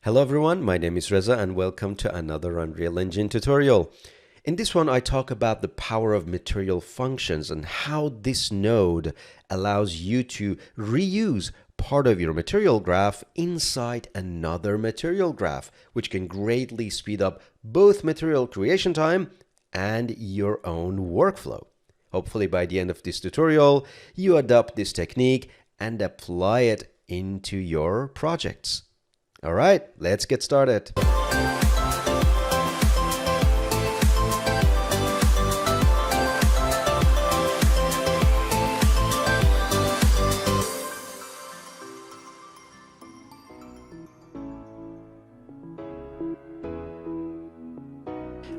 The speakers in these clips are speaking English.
Hello everyone, my name is Reza and welcome to another Unreal Engine tutorial. In this one I talk about the power of material functions and how this node allows you to reuse part of your material graph inside another material graph, which can greatly speed up both material creation time and your own workflow. Hopefully by the end of this tutorial, you adopt this technique and apply it into your projects. All right, let's get started.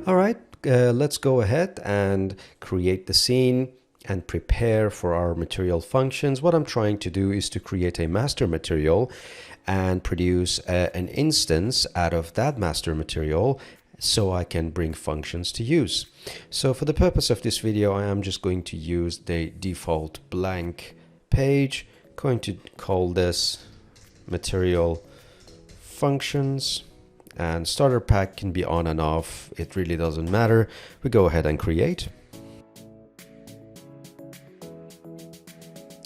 All right, let's go ahead and create the scene and prepare for our material functions. What I'm trying to do is to create a master material and produce an instance out of that master material so I can bring functions to use. So for the purpose of this video, I am just going to use the default blank page. Going to call this material functions, and starter pack can be on and off. It really doesn't matter. We go ahead and create.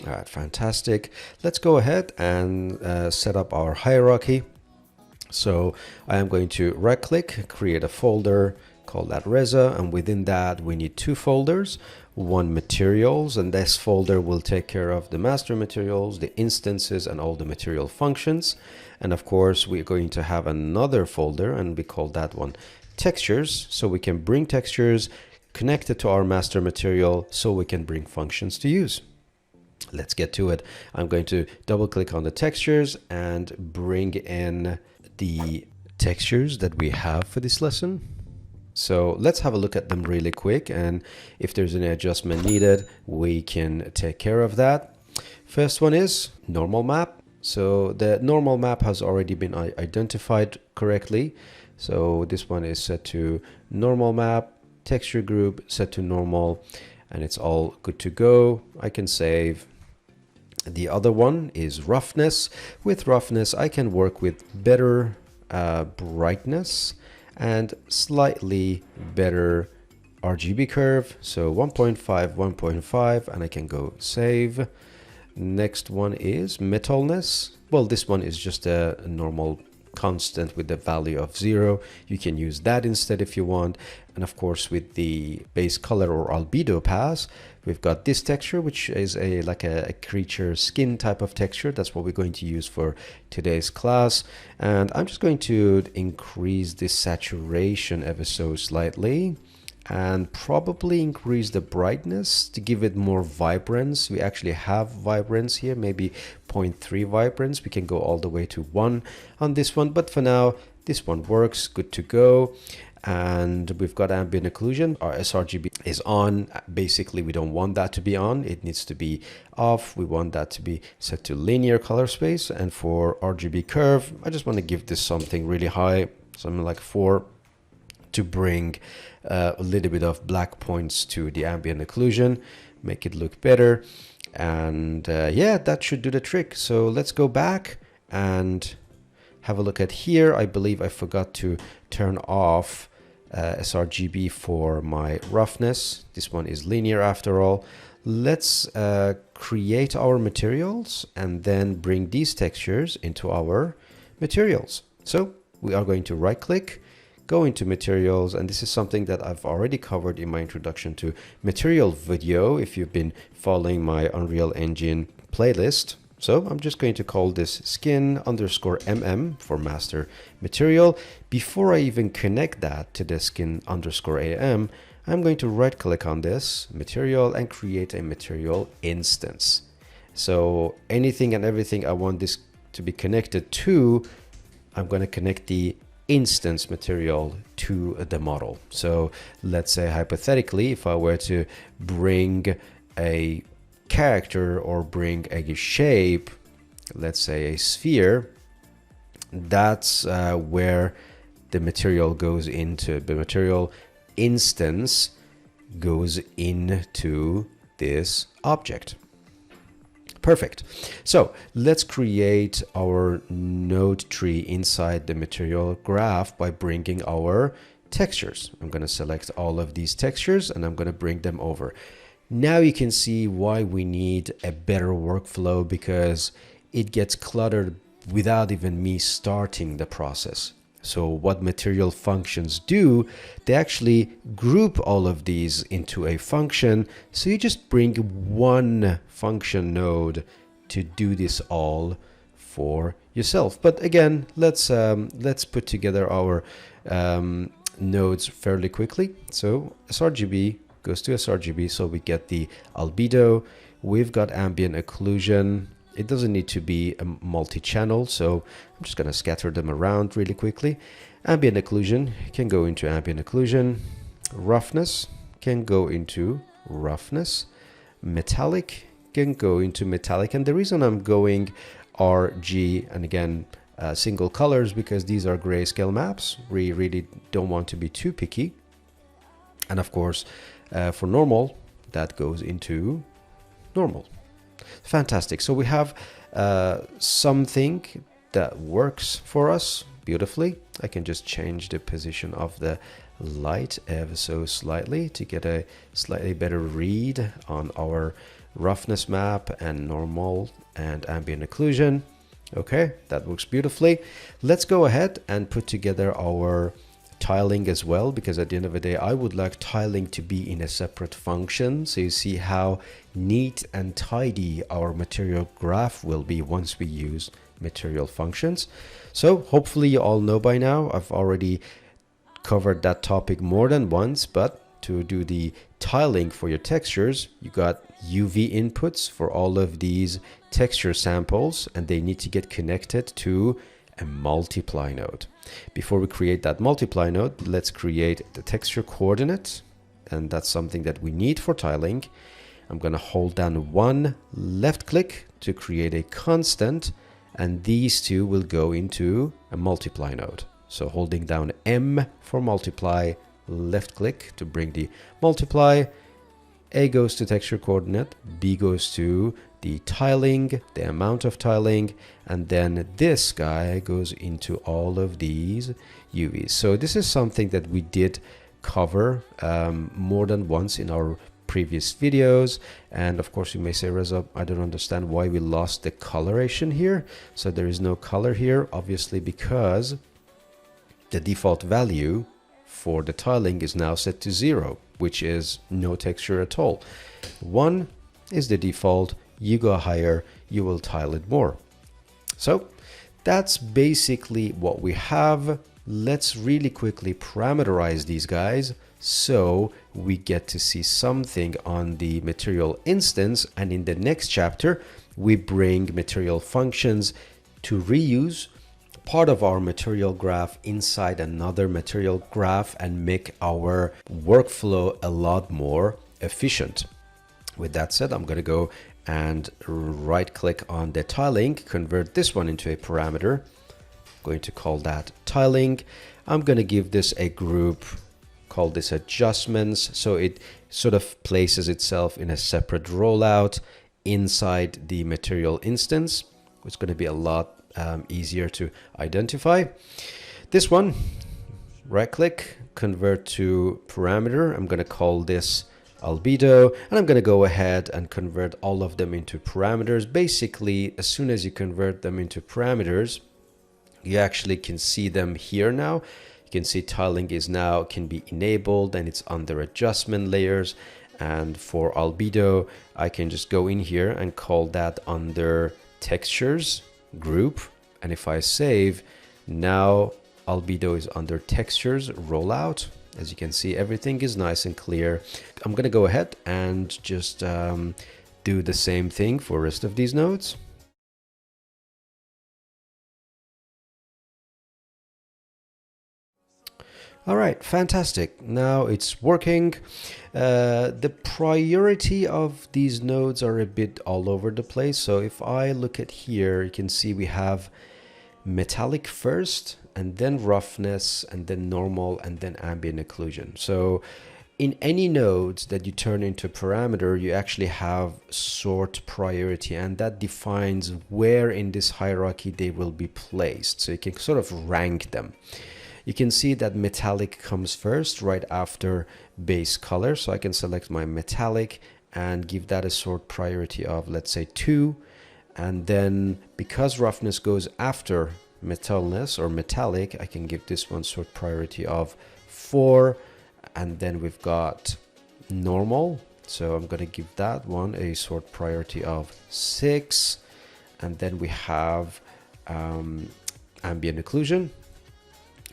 All right, fantastic. Let's go ahead and set up our hierarchy. So I am going to right click, create a folder, call that Reza, and within that we need two folders. One materials, and this folder will take care of the master materials, the instances, and all the material functions. And of course we're going to have another folder, and we call that one textures, so we can bring textures connected to our master material so we can bring functions to use. Let's get to it. I'm going to double click on the textures and bring in the textures that we have for this lesson. So let's have a look at them really quick, and if there's any adjustment needed, we can take care of that. First one is normal map. So the normal map has already been identified correctly. So this one is set to normal map, texture group set to normal, and it's all good to go. I can save. The other one is roughness. With roughness, I can work with better brightness and slightly better RGB curve. So 1.5, 1.5, and I can go save. Next one is metalness. Well, this one is just a normal constant with the value of 0. You can use that instead if you want. And of course, with the base color or albedo pass, we've got this texture, which is like a creature skin type of texture. That's what we're going to use for today's class. And I'm just going to increase this saturation ever so slightly, and probably increase the brightness to give it more vibrance. We actually have vibrance here, maybe 0.3 vibrance. We can go all the way to 1 on this one, but for now this one works, good to go. And we've got ambient occlusion. Our sRGB is on. Basically we don't want that to be on, it needs to be off. We want that to be set to linear color space. And for RGB curve, I just want to give this something really high, something like 4, to bring a little bit of black points to the ambient occlusion, make it look better. And yeah, that should do the trick. So let's go back and have a look at here. I believe I forgot to turn off sRGB for my roughness. This one is linear after all. Let's create our materials and then bring these textures into our materials. So we are going to right click, go into materials, and this is something that I've already covered in my introduction to material video if you've been following my Unreal Engine playlist. So I'm just going to call this skin_mm for master material. Before I even connect that to the skin_am, I'm going to right click on this material and create a material instance. So anything and everything I want this to be connected to, I'm going to connect the instance material to the model. So let's say hypothetically, if I were to bring a character or bring a shape, let's say a sphere, that's where the material goes into, the material instance goes into this object. Perfect. So let's create our node tree inside the material graph by bringing our textures. I'm going to select all of these textures and I'm going to bring them over. Now you can see why we need a better workflow, because it gets cluttered without even me starting the process. So what material functions do, they actually group all of these into a function. So you just bring one function node to do this all for yourself. But again, let's put together our nodes fairly quickly. So sRGB goes to sRGB, so we get the albedo. We've got ambient occlusion. It doesn't need to be a multi-channel, so I'm just going to scatter them around really quickly. Ambient occlusion can go into ambient occlusion. Roughness can go into roughness. Metallic can go into metallic. And the reason I'm going RG, and again, single colors, because these are grayscale maps. We really don't want to be too picky. And of course, for normal, that goes into normal. Fantastic. So we have something that works for us beautifully. I can just change the position of the light ever so slightly to get a slightly better read on our roughness map and normal and ambient occlusion. Okay, that works beautifully. Let's go ahead and put together our tiling as well, because at the end of the day, I would like tiling to be in a separate function. So you see how neat and tidy our material graph will be once we use material functions. So hopefully you all know by now, I've already covered that topic more than once, but to do the tiling for your textures, you got UV inputs for all of these texture samples, and they need to get connected to a multiply node. Before we create that multiply node, let's create the texture coordinate, and that's something that we need for tiling. I'm going to hold down one left click to create a constant, and these two will go into a multiply node. So holding down M for multiply, left click to bring the multiply. A goes to texture coordinate, B goes to the tiling, the amount of tiling, and then this guy goes into all of these UVs. So this is something that we did cover more than once in our previous videos. And of course you may say, Reza, I don't understand why we lost the coloration here. So there is no color here, obviously, because the default value for the tiling is now set to 0, which is no texture at all. 1 is the default. You go higher, you will tile it more. So that's basically what we have. Let's really quickly parameterize these guys so we get to see something on the material instance. And in the next chapter, we bring material functions to reuse part of our material graph inside another material graph and make our workflow a lot more efficient. With that said, I'm going to go and right click on the tiling, convert this one into a parameter. I'm going to call that tiling. I'm going to give this a group, call this adjustments, so it sort of places itself in a separate rollout inside the material instance. It's going to be a lot easier to identify. This one, right click, convert to parameter. I'm going to call this albedo, and I'm going to go ahead and convert all of them into parameters. Basically, as soon as you convert them into parameters, you actually can see them here now. You can see tiling is now can be enabled and it's under adjustment layers. And for albedo, I can just go in here and call that under textures group. And if I save, now albedo is under textures rollout. As you can see, everything is nice and clear. I'm going to go ahead and just do the same thing for the rest of these nodes. All right, fantastic. Now it's working. The priority of these nodes are a bit all over the place. So if I look at here, you can see we have metallic first, and then roughness, and then normal, and then ambient occlusion. So in any nodes that you turn into a parameter, you actually have sort priority, and that defines where in this hierarchy they will be placed. So you can sort of rank them. You can see that metallic comes first right after base color. So I can select my metallic and give that a sort priority of, let's say, 2. And then because roughness goes after metalness or metallic, I can give this one sort priority of 4. And then we've got normal. So I'm going to give that one a sort priority of 6. And then we have ambient occlusion.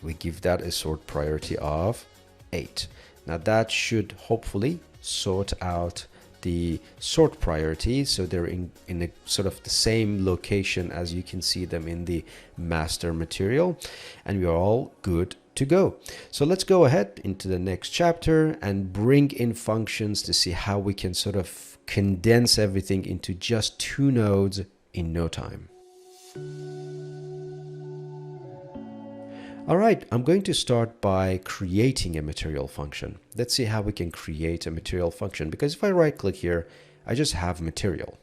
We give that a sort priority of 8. Now that should hopefully sort out the sort priorities, so they're in a sort of the same location as you can see them in the master material, and we are all good to go. So let's go ahead into the next chapter and bring in functions to see how we can sort of condense everything into just 2 nodes in no time. All right, I'm going to start by creating a material function. Let's see how we can create a material function, because if I right click here, I just have material.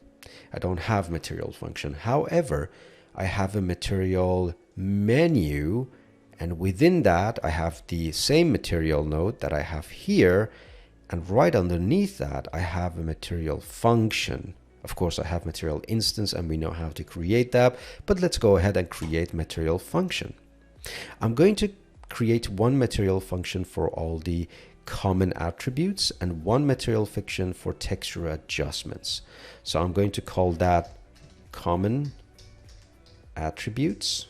I don't have material function. However, I have a material menu, and within that I have the same material node that I have here, and right underneath that I have a material function. Of course, I have material instance and we know how to create that, but let's go ahead and create material function. I'm going to create one material function for all the common attributes and one material function for texture adjustments. So I'm going to call that common attributes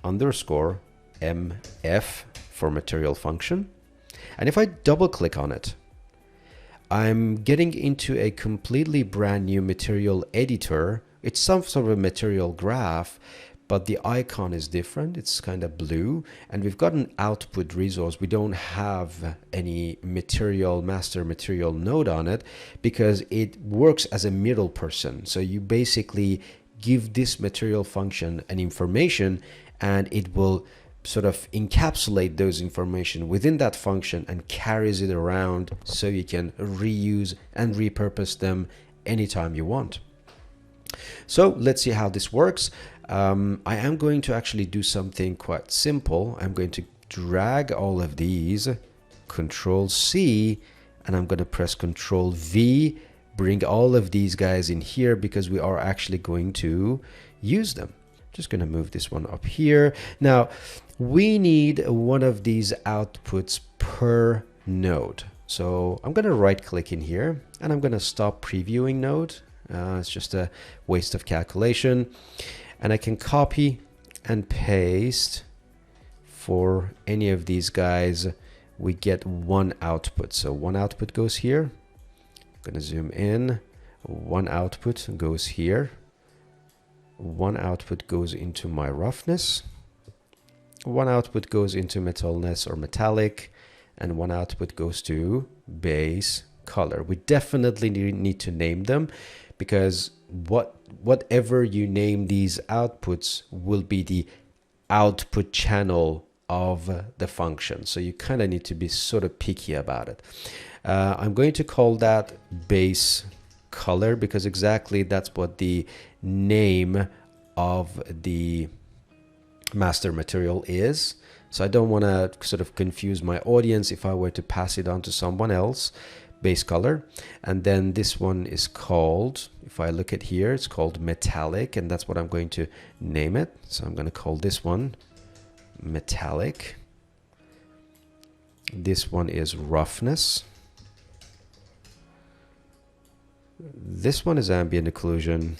underscore MF for material function. And if I double click on it, I'm getting into a completely brand new material editor. It's some sort of a material graph, but the icon is different. It's kind of blue, and we've got an output resource. We don't have any material, master material node on it because it works as a middle person. So you basically give this material function an information and it will sort of encapsulate those information within that function and carries it around so you can reuse and repurpose them anytime you want. So let's see how this works. I am going to actually do something quite simple. I'm going to drag all of these, Control C, and I'm going to press Control V, bring all of these guys in here because we are actually going to use them. Just going to move this one up here. Now, we need one of these outputs per node. So I'm going to right click in here and I'm going to stop previewing node. It's just a waste of calculation. And I can copy and paste for any of these guys. We get one output. So one output goes here. I'm going to zoom in. One output goes here. One output goes into my roughness. One output goes into metalness or metallic. And one output goes to base color. We definitely need to name them because whatever you name these outputs will be the output channel of the function. So you kind of need to be sort of picky about it. I'm going to call that base color because exactly that's what the name of the master material is. So I don't want to sort of confuse my audience if I were to pass it on to someone else. Base color, and then this one is called, if I look at here, it's called metallic, and that's what I'm going to name it. So I'm going to call this one metallic. This one is roughness. This one is ambient occlusion,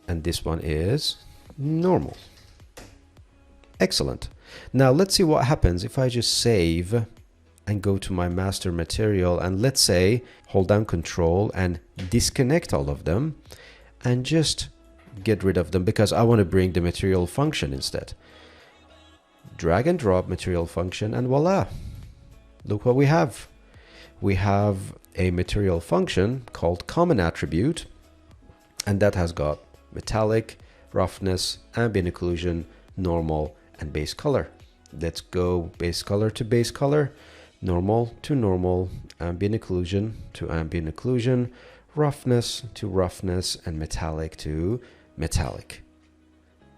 and this one is normal. Excellent. Now let's see what happens if I just save and go to my master material, and let's say hold down Control and disconnect all of them and just get rid of them because I want to bring the material function instead. Drag and drop material function, and voila, look what we have. We have a material function called common attribute, and that has got metallic, roughness, ambient occlusion, normal, and base color. Let's go base color to base color, normal to normal, ambient occlusion to ambient occlusion, roughness to roughness, and metallic to metallic.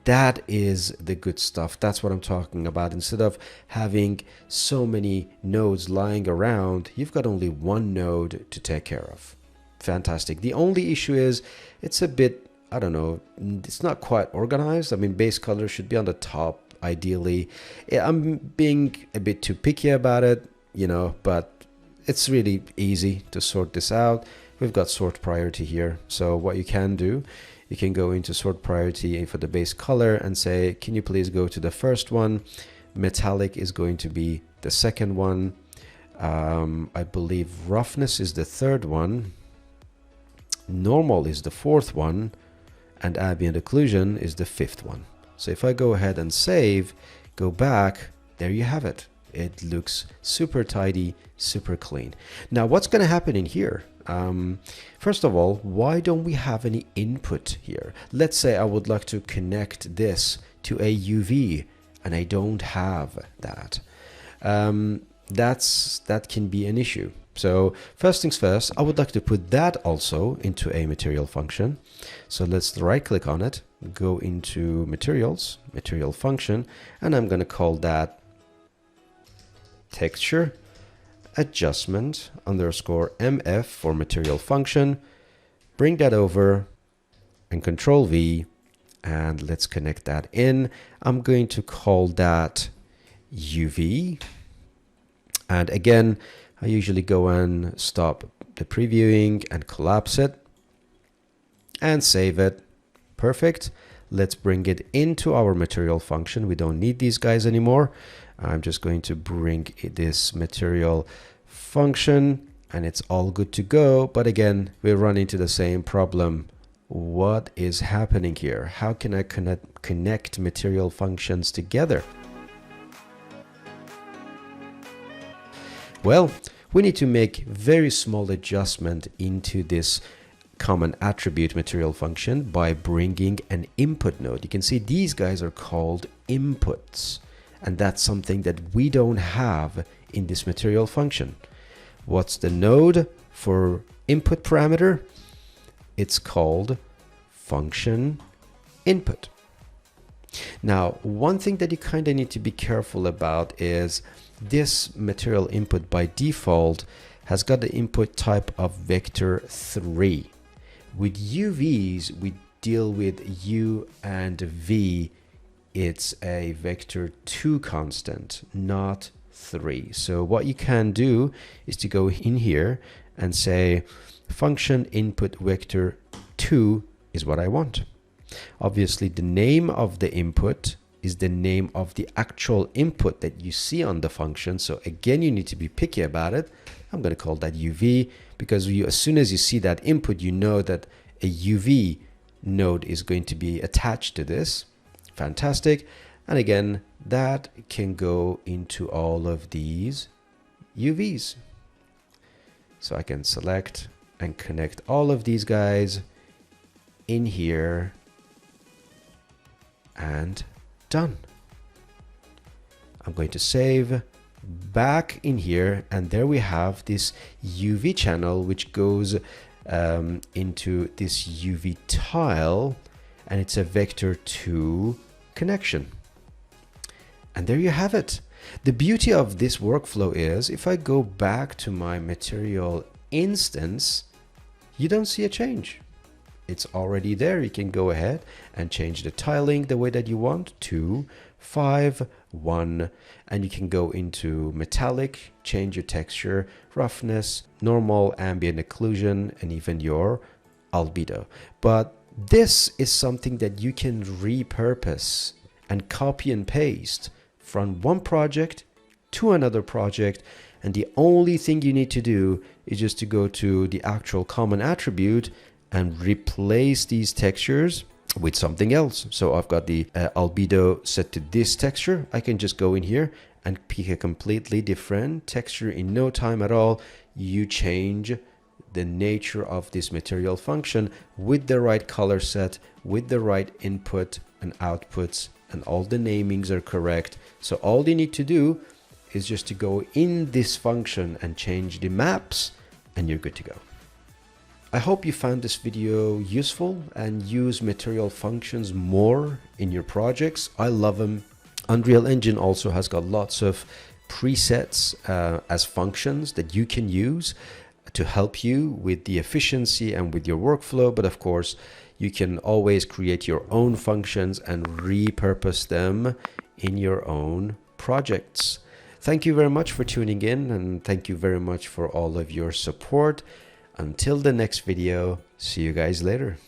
That is the good stuff. That's what I'm talking about. Instead of having so many nodes lying around, you've got only one node to take care of. Fantastic. The only issue is it's a bit, I don't know, it's not quite organized. I mean, base color should be on the top, ideally. I'm being a bit too picky about it, you know, but it's really easy to sort this out. We've got sort priority here. So what you can do, you can go into sort priority for the base color and say, can you please go to the first one? Metallic is going to be the second one. I believe roughness is the third one. Normal is the fourth one. And ambient occlusion is the fifth one. So if I go ahead and save, go back, there you have it. It looks super tidy, super clean. Now what's going to happen in here? First of all, why don't we have any input here? Let's say I would like to connect this to a UV and I don't have that. That can be an issue. So first things first, I would like to put that also into a material function. So let's right click on it, go into materials, material function, and I'm going to call that texture adjustment underscore MF for material function. Bring that over and Control V, and let's connect that in. I'm going to call that UV. And again, I usually go and stop the previewing and collapse it and save it. Perfect. Let's bring it into our material function. We don't need these guys anymore. I'm just going to bring this material function and it's all good to go. But again, we run into the same problem. What is happening here? How can I connect material functions together? Well, we need to make very small adjustment into this common attribute material function by bringing an input node. You can see these guys are called inputs, and that's something that we don't have in this material function. What's the node for input parameter? It's called function input. Now, one thing that you kind of need to be careful about is this material input by default has got the input type of vector 3. With UVs, we deal with U and V. It's a vector 2 constant, not 3. So what you can do is to go in here and say function input vector 2 is what I want. Obviously, the name of the input is the name of the actual input that you see on the function. So again, you need to be picky about it. I'm going to call that UV because as soon as you see that input, you know that a UV node is going to be attached to this. Fantastic. And again, that can go into all of these UVs. So I can select and connect all of these guys in here and done. I'm going to save back in here, and there we have this UV channel which goes into this UV tile, and it's a vector 2 connection. And there you have it. The beauty of this workflow is if I go back to my material instance, you don't see a change. It's already there. You can go ahead and change the tiling the way that you want, 2, 5, 1, and you can go into metallic, change your texture, roughness, normal, ambient occlusion, and even your albedo. But this is something that you can repurpose and copy and paste from one project to another project, and the only thing you need to do is just to go to the actual common attribute and replace these textures with something else. So I've got the albedo set to this texture. I can just go in here and pick a completely different texture in no time at all. You change the nature of this material function with the right color set, with the right input and outputs, and all the namings are correct. So all you need to do is just to go in this function and change the maps, and you're good to go. I hope you found this video useful and use material functions more in your projects. I love them. Unreal Engine also has got lots of presets as functions that you can use to help you with the efficiency and with your workflow. But of course, you can always create your own functions and repurpose them in your own projects. Thank you very much for tuning in, and thank you very much for all of your support. Until the next video, see you guys later.